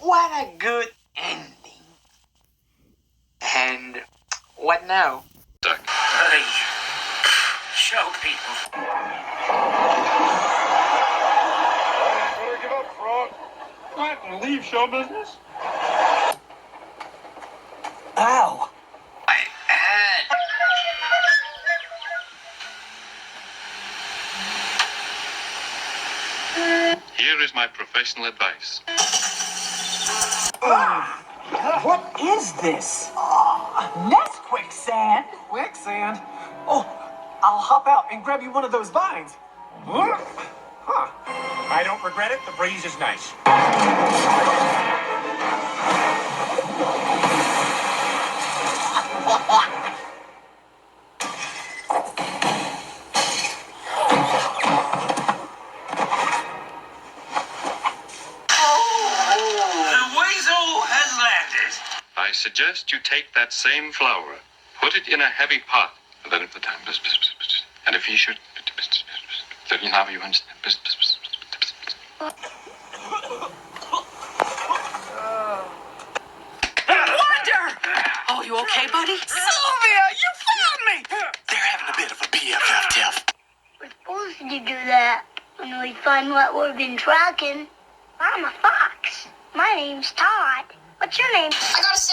What a good ending. And what now? Duck. Hey, show people. Better give up, Frog. What, and leave show business? Ow. My head. Here is my professional advice. What is this? That's quicksand. Quicksand? Oh, I'll hop out and grab you one of those vines. Huh. I don't regret it. The breeze is nice. The weasel has landed. I suggest you take that same flour, put it in a heavy pot, and then at the time, and if he should, then you now you understand. Wonder! Oh, you okay, buddy? Sylvia, you found me! They're having a bit of a BFF tiff. We're supposed to do that when we find what we've been tracking. I'm a fox. My name's Todd. What's your name? I gotta say,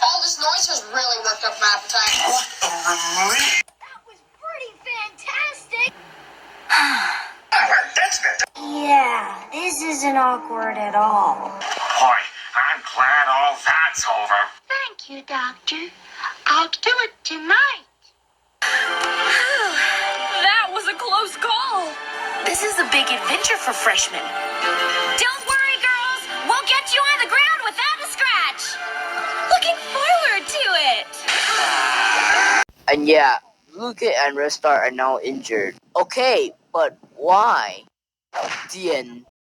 all this noise has really worked up my appetite. What a relief! That was pretty fantastic. That's good. Yeah, this isn't awkward at all. Boy, I'm glad all that's over. Thank you, Doctor. I'll do it tonight. That was a close call. This is a big adventure for freshmen. Don't worry, girls. We'll get you on the ground without a scratch. Looking forward to it. And yeah, Luca and Restart are now injured. Okay, but why? The end.